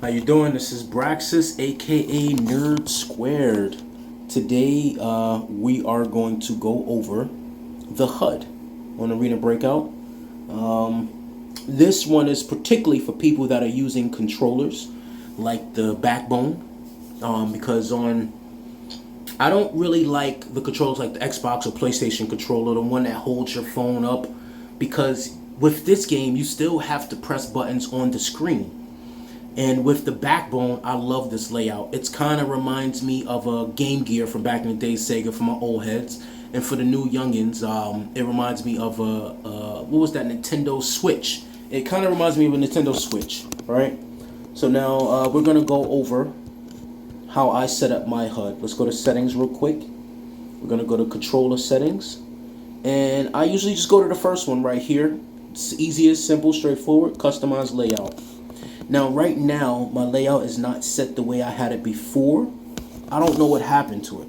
How you doing? This is Braxis, aka Nerd Squared. Today, we are going to go over the HUD on Arena Breakout. This one is particularly for people that are using controllers like the Backbone, because I don't really like the controllers like the Xbox or PlayStation controller, the one that holds your phone up, because with this game you still have to press buttons on the screen. And with the Backbone, I love this layout. It kind of reminds me of a Game Gear from back in the day, Sega, for my old heads. And for the new youngins, it reminds me of what was that, Nintendo Switch. It kind of reminds me of a Nintendo Switch, right? So now we're going to go over how I set up my HUD. Let's go to settings real quick. We're going to go to controller settings. And I usually just go to the first one right here. It's easiest, simple, straightforward, customize layout. Now, right now, my layout is not set the way I had it before. I don't know what happened to it.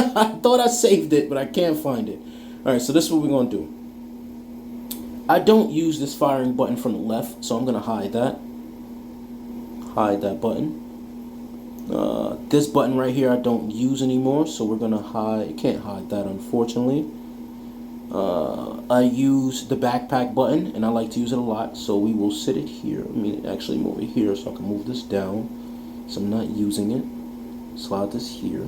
I thought I saved it, but I can't find it. All right, so this is what we're going to do. I don't use this firing button from the left, so I'm going to hide that. Hide that button. This button right here I don't use anymore, so we're going to hide. Can't hide that, unfortunately. I use the backpack button, and I like to use it a lot, so we will sit it here. Let me actually move it here so I can move this down, so I'm not using it. Slide this here,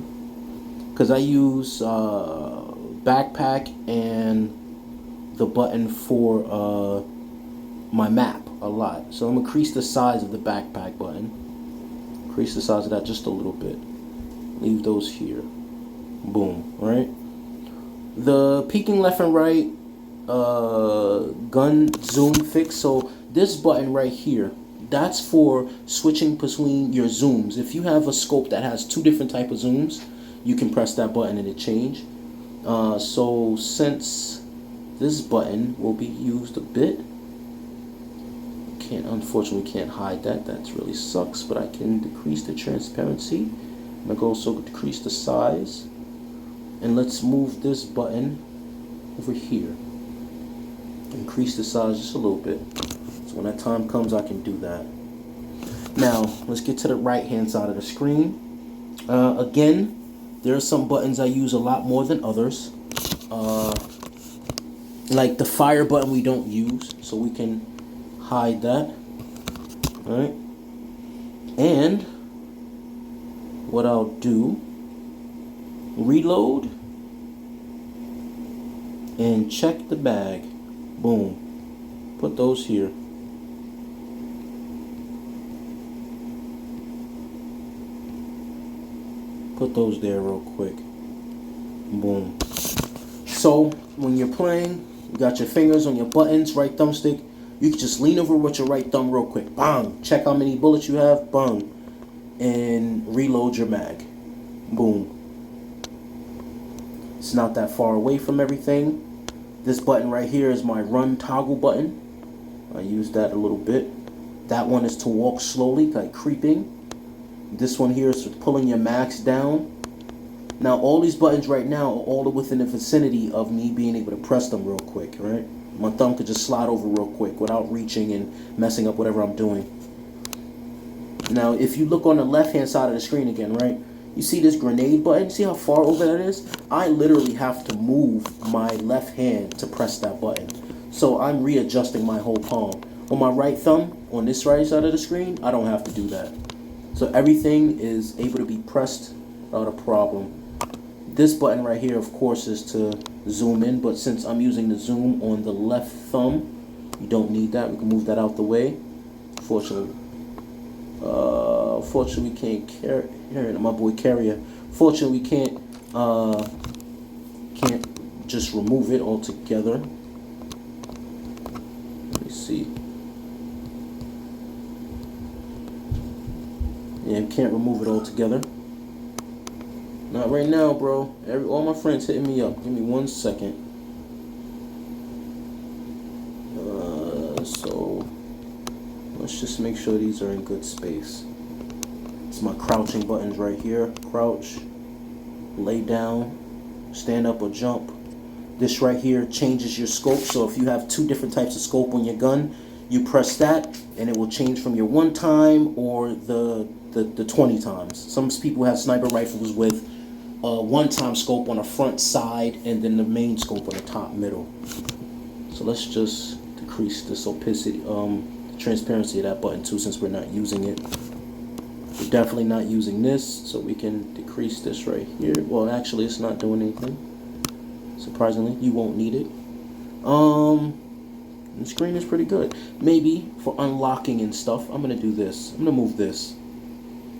because I use backpack and the button for my map a lot. So I'm going to increase the size of the backpack button. Increase the size of that just a little bit. Leave those here. Boom, right? The peeking left and right gun zoom fix. So this button right here, that's for switching between your zooms. If you have a scope that has two different type of zooms, you can press that button and it change. So since this button will be used a bit, unfortunately can't hide that. That really sucks, but I can decrease the transparency. I can also decrease the size. And let's move this button over here. Increase the size just a little bit. So when that time comes, I can do that. Now, let's get to the right-hand side of the screen. Again, there are some buttons I use a lot more than others. Like the fire button we don't use, so we can hide that. All right. And what I'll do, reload and check the bag. Boom. Put those here. Put those there real quick. Boom. So when you're playing, you got your fingers on your buttons, right thumbstick. You can just lean over with your right thumb real quick. Bang. Check how many bullets you have. Bang. And reload your mag. Boom. It's not that far away from everything. This button right here is my run toggle button. I use that a little bit. That one is to walk slowly, like creeping. This one here is for pulling your max down. Now all these buttons right now are all within the vicinity of me being able to press them real quick, right? My thumb could just slide over real quick without reaching and messing up whatever I'm doing. Now if you look on the left hand side of the screen again, right? You see this grenade button? See how far over that is? I literally have to move my left hand to press that button. So I'm readjusting my whole palm. On my right thumb, on this right side of the screen, I don't have to do that. So everything is able to be pressed without a problem. This button right here, of course, is to zoom in. But since I'm using the zoom on the left thumb, you don't need that. We can move that out the way. Fortunately, we can't carry my boy Carrier. Fortunately, we can't just remove it altogether. Let me see. Yeah, we can't remove it altogether. Not right now, bro. All my friends hitting me up. Give me 1 second. So let's just make sure these are in good space. It's my crouching buttons right here. Crouch, lay down, stand up or jump. This right here changes your scope. So if you have two different types of scope on your gun, you press that and it will change from your 1 time or the 20 times. Some people have sniper rifles with a 1 time scope on the front side and then the main scope on the top middle. So let's just decrease this opacity, transparency of that button too, since we're not using it. We're definitely not using this, so we can decrease this right here. Well, actually, it's not doing anything. Surprisingly, you won't need it. The screen is pretty good. Maybe for unlocking and stuff, I'm gonna do this. I'm gonna move this.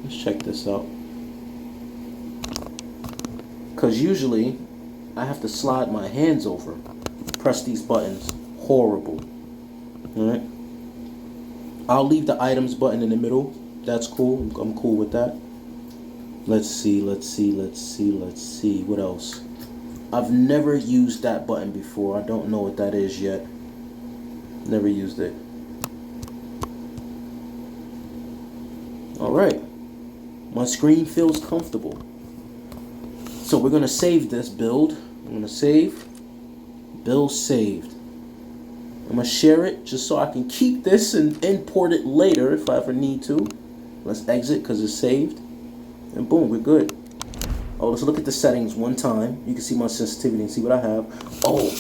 Let's check this out. Because usually, I have to slide my hands over, press these buttons. Horrible. Alright. I'll leave the items button in the middle. That's cool. I'm cool with that. Let's see. What else? I've never used that button before. I don't know what that is yet. Never used it. Alright. My screen feels comfortable. So we're going to save this build. I'm going to save. Build saved. I'm going to share it just so I can keep this and import it later if I ever need to. Let's exit because it's saved. And boom, we're good. Oh, let's look at the settings one time. You can see my sensitivity and see what I have. Oh,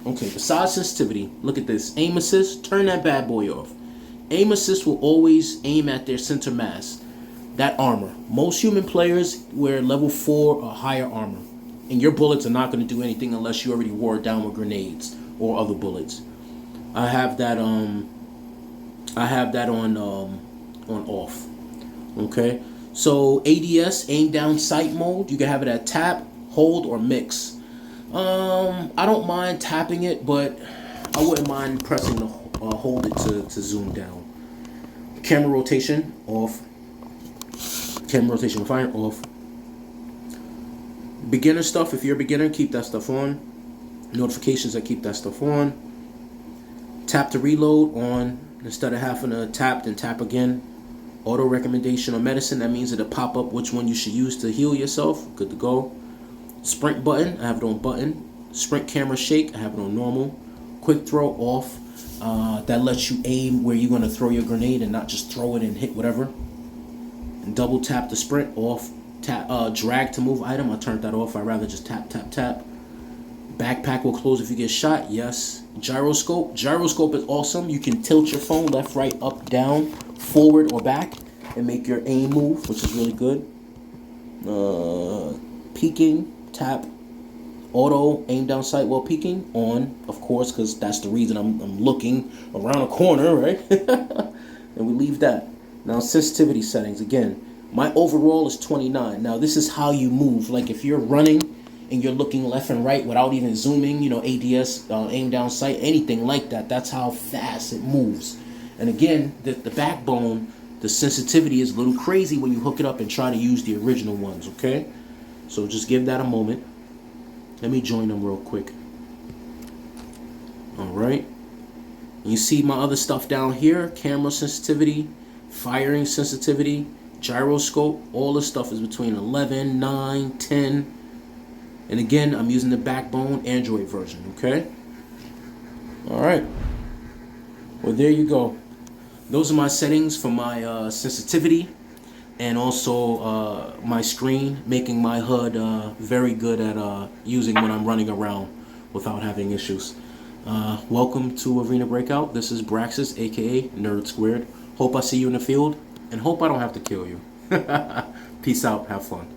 okay. Besides sensitivity, look at this. Aim assist, turn that bad boy off. Aim assist will always aim at their center mass. That armor. Most human players wear level 4 or higher armor. And your bullets are not going to do anything unless you already wore it down with grenades or other bullets. I have that on off. Okay. So ADS, aim down sight mode, you can have it at tap, hold, or mix. I don't mind tapping it, but I wouldn't mind pressing the hold it to zoom down. Camera rotation off. Camera rotation fire off. Beginner stuff, if you're a beginner, keep that stuff on. Notifications, I keep that stuff on. Tap to reload on instead of having to tap and tap again. Auto recommendation on medicine, that means it'll pop up which one you should use to heal yourself. Good to go. Sprint button, I have it on button. Sprint camera shake, I have it on normal. Quick throw off, that lets you aim where you're going to throw your grenade and not just throw it and hit whatever. And double tap the sprint off. Tap, drag to move item, I turned that off. I'd rather just tap, tap, tap. Backpack will close if you get shot, yes. Gyroscope is awesome. You can tilt your phone left, right, up, down, forward, or back and make your aim move, which is really good. Peeking, tap, auto, aim down sight while peeking, on, of course, because that's the reason I'm looking around a corner, right? And we leave that. Now, sensitivity settings, again, my overall is 29. Now, this is how you move. Like, if you're running and you're looking left and right without even zooming, you know, ADS, aim down sight, anything like that, that's how fast it moves. And again, the backbone, the sensitivity is a little crazy when you hook it up and try to use the original ones, okay? So just give that a moment. Let me join them real quick. All right. You see my other stuff down here, camera sensitivity, firing sensitivity, gyroscope, all this stuff is between 11, 9, 10. And again, I'm using the backbone Android version, okay? All right. Well, there you go. Those are my settings for my sensitivity and also my screen, making my HUD very good at using when I'm running around without having issues. Welcome to Arena Breakout. This is Braxis, aka Nerd Squared. Hope I see you in the field and hope I don't have to kill you. Peace out. Have fun.